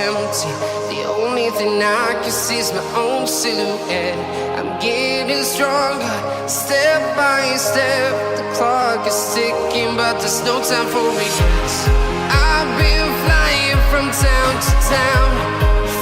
empty. The only thing I can see is my own silhouette. I'm getting stronger, step by step. The clock is ticking, but there's no time for regrets. I've been flying from town to town,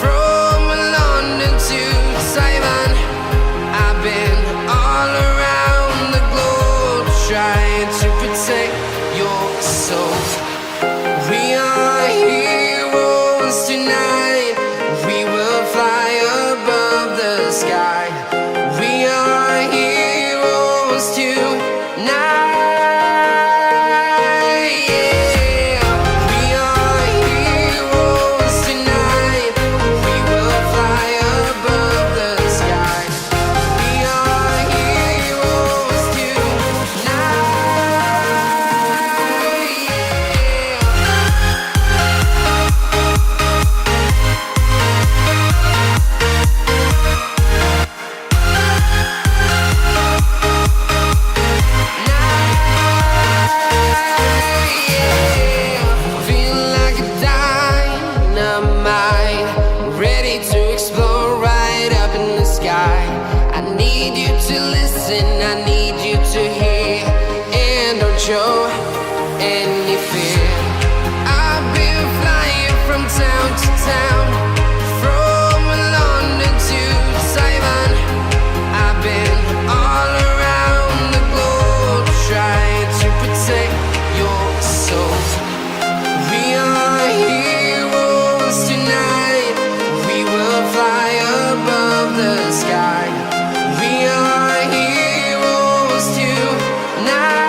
from London to Taiwan. I've been all around the globe, trying to protect your soul. We are heroes tonight. We will fly above the sky. We are heroes tonight. Show any fear. I've been flying from town to town, from London to Taiwan. I've been all around the globe, trying to protect your soul. We are heroes tonight. We will fly above the sky. We are heroes tonight.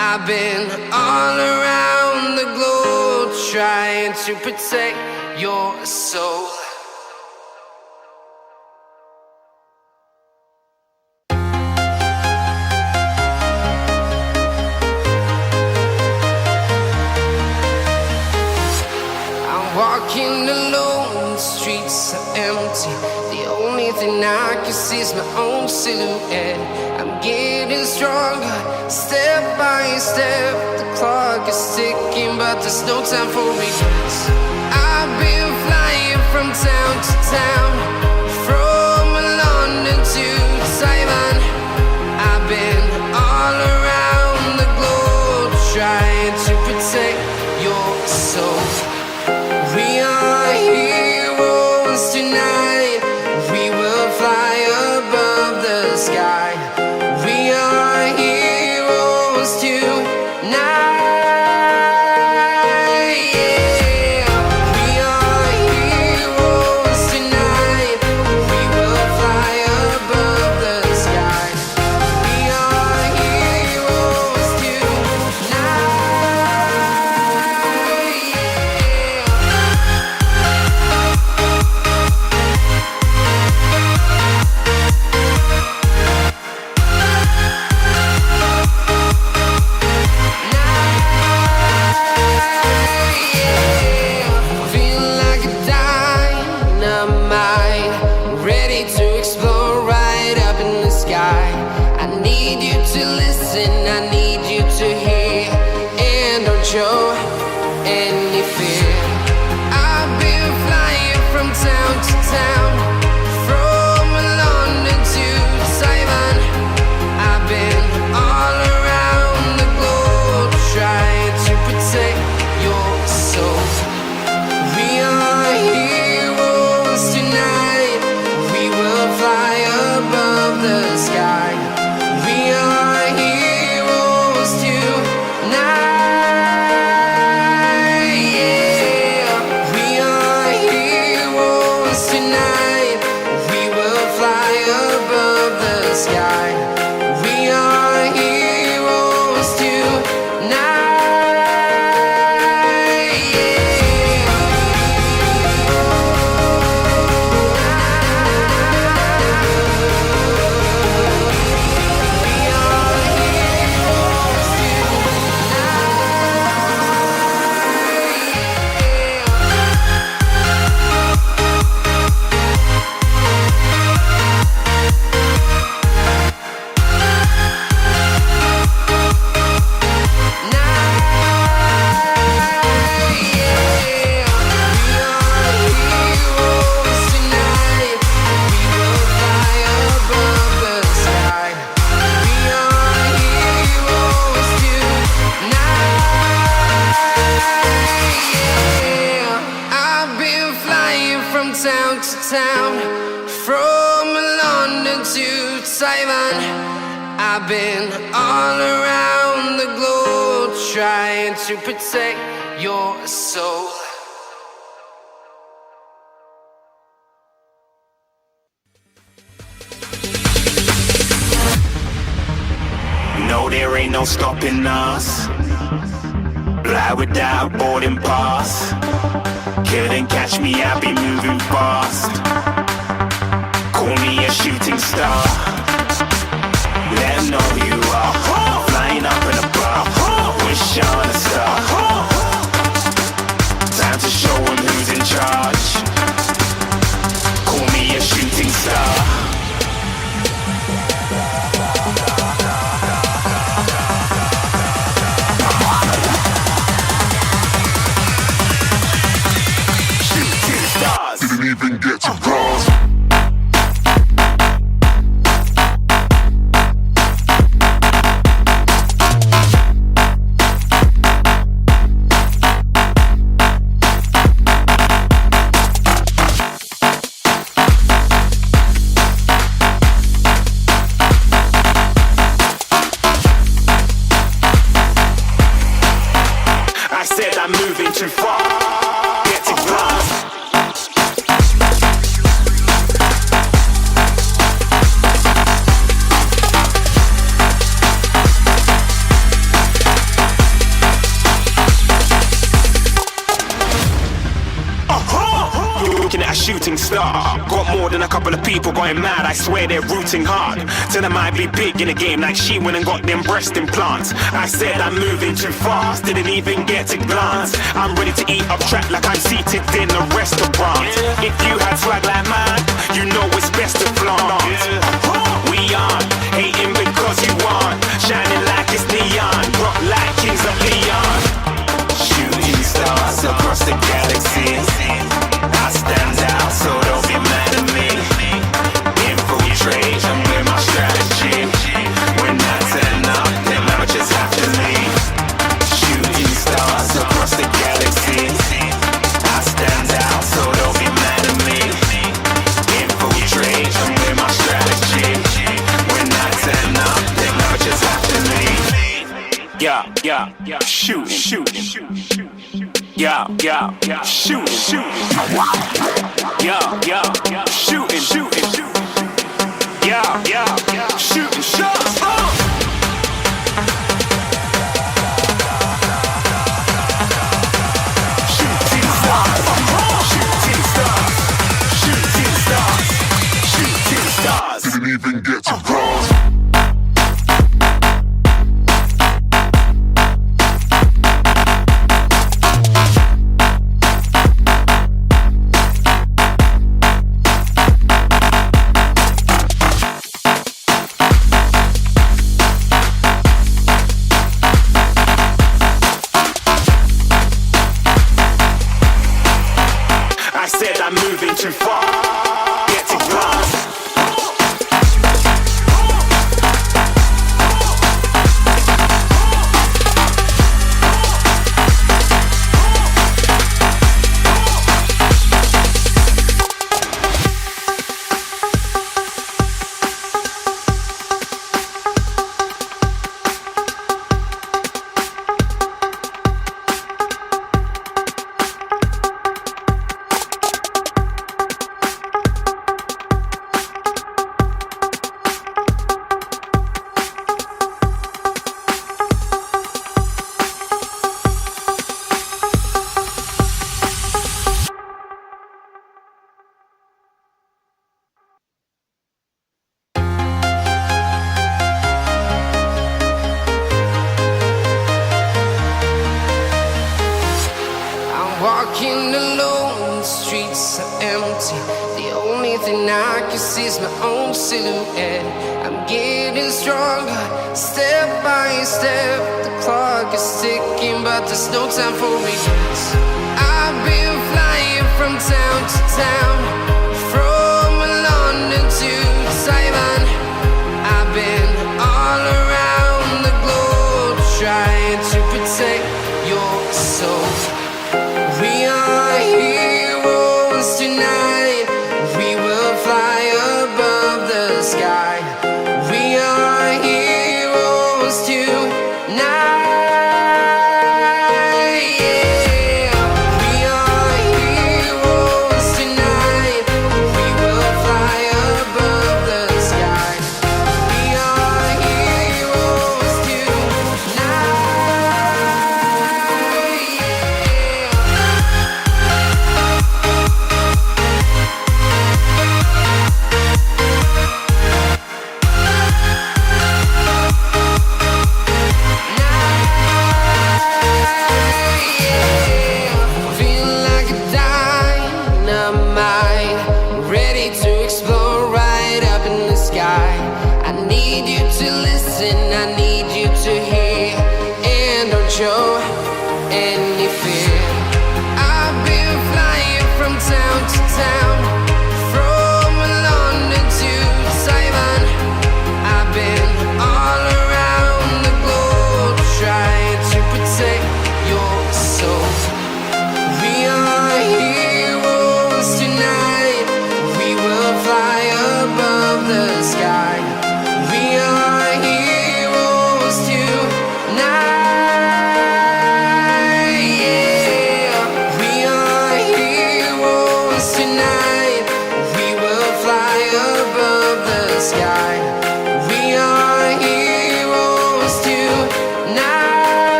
I've been all around the globe, trying to protect your soul. I'm walking alone, the streets are empty. The only thing I can see is my own silhouette. I'm getting stronger, step by step. The clock is ticking, but there's no time for regrets. I've been flying from town to town, from London to Taiwan. I've been all around the globe, trying to protect your soul. We are heroes tonight. We will fly above the sky. We are heroes tonight. Yeah. We are heroes tonight. town to town, from London to Taiwan. I've been all around the globe trying to protect your soul. No, there ain't no stopping us. Fly without boarding pass. Couldn't catch me, I be moving fast. Call me a shooting star. Let 'em know who you are. Flying up in a bar. Wish on a star. Time to show 'em who's in charge. Call me a shooting star. Didn't even get to cross. I said I'm moving too far. Get to cross. Looking at a shooting star. Got more than a couple of people going mad, I swear they're rooting hard. Tell them I'd be big in the game like she went and got them breast implants. I said I'm moving too fast, didn't even get to glance. I'm ready to eat up track like I'm seated in a restaurant. If you had swag like mine, you know it's best to flaunt. We aren't hating because you aren't shining like it's neon, rock like kings of Leon. Shooting stars across the galaxy. I stand out, so don't be mad at me. Infiltrate, I'm with my strategy. When I turn up, then I just have to leave. Shooting stars across the galaxy. I stand out, so don't be mad at me. Infiltrate, I'm with my strategy. When I turn up, then I just have to leave. Yeah, shooting. Yeah, shooting. Yeah, shooting. Yeah, shooting shots. Shooting stars. Didn't even get to cross. I'm moving too far. Get to glass. Walking alone, the streets are empty. The only thing I can see is my own silhouette. I'm getting stronger, step by step. The clock is ticking, but there's no time for regrets. I've been flying from town to town, from London to Taiwan. I've been all around the globe trying to protect your soul. We are heroes tonight,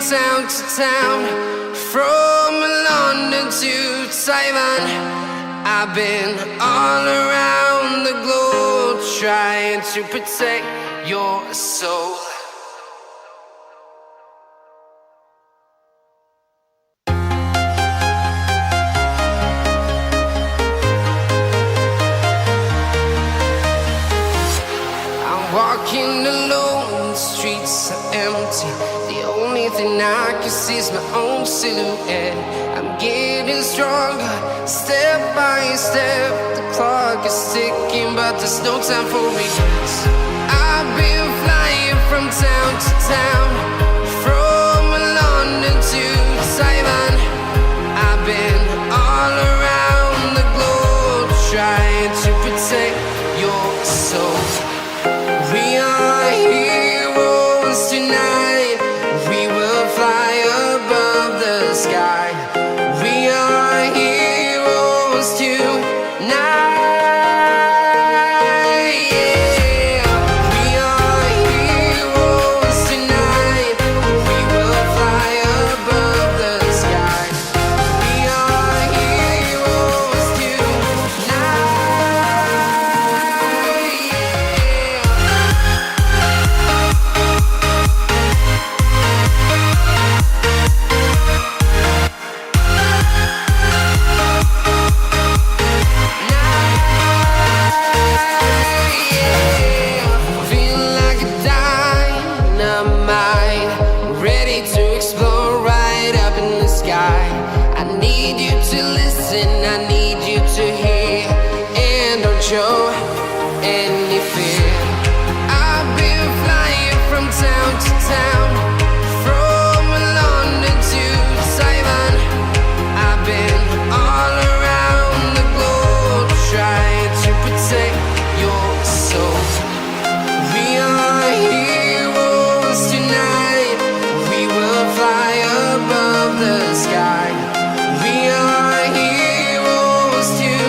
town to town, from London to Taiwan. I've been all around the globe trying to protect your soul. Walking alone, the streets are empty. The only thing I can see is my own silhouette. I'm getting stronger, step by step. The clock is ticking, but there's no time for regrets. I've been flying from town to town, from London to Taiwan. I've been all around the globe trying to protect your soul. We are heroes tonight. We will fly above the sky. We are heroes tonight. Yeah. We are heroes tonight. We will fly above the sky. We are heroes tonight. Show any fear. I've been flying from town to town, from London to Taiwan. I've been all around the globe trying to protect your soul. We are heroes tonight. We will fly above the sky. We are heroes tonight.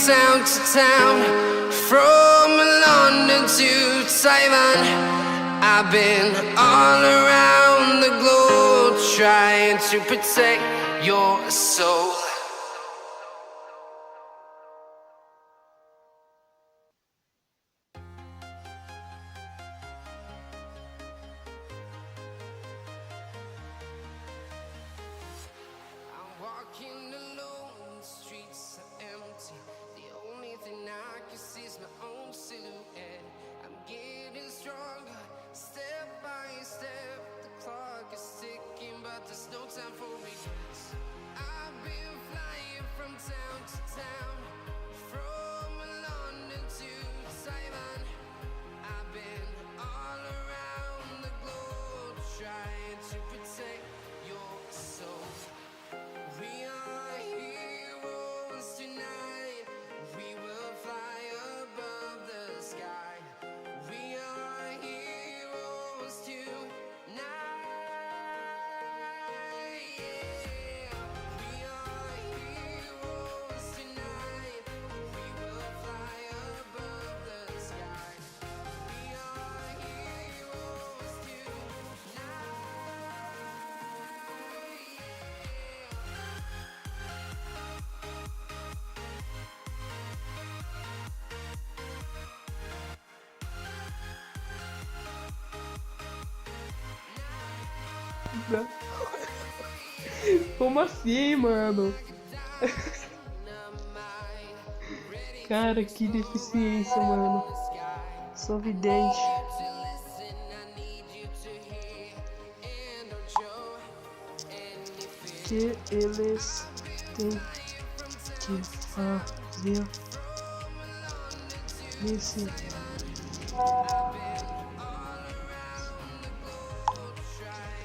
Town to town, from London to Taiwan. I've been all around the globe trying to protect your soul. I'm walking alone, the streets are empty. The only thing I can see is my own silhouette. I'm getting stronger, step by step. The clock is ticking, but there's no time for regrets. I've been Não. Como assim, mano? Cara, que deficiência, mano. Sou vidente. Que eles têm que fazer nesse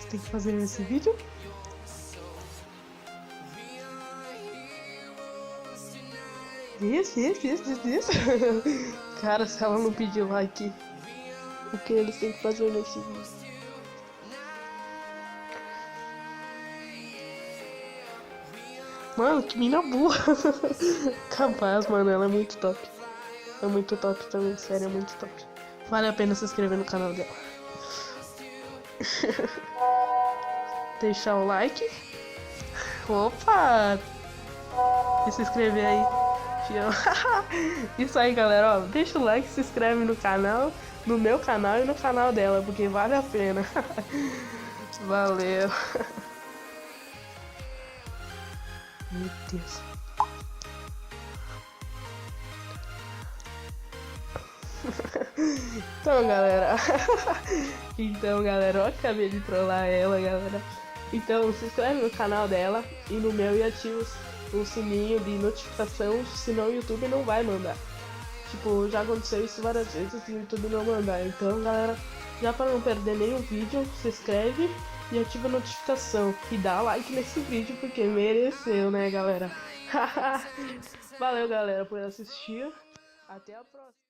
tem que fazer nesse vídeo? Isso. Cara, se ela não pedir like, o que eles têm que fazer nesse vídeo? Mano, que mina burra. Capaz, mano, ela é muito top. É muito top também, sério, é muito top. Vale a pena se inscrever no canal dela. Deixar o like. Opa! E se inscrever aí. Isso aí, galera, ó. Deixa o like, se inscreve no canal, no meu canal e no canal dela, porque vale a pena. Valeu. Meu Deus. Então, galera, eu acabei de trollar ela, galera. Então, se inscreve no canal dela e no meu e ativa o sininho de notificação, senão o YouTube não vai mandar. Tipo, já aconteceu isso várias vezes e o YouTube não mandar. Então, galera, já para não perder nenhum vídeo, se inscreve e ativa a notificação. E dá like nesse vídeo, porque mereceu, né, galera? Valeu, galera, por assistir. Até a próxima.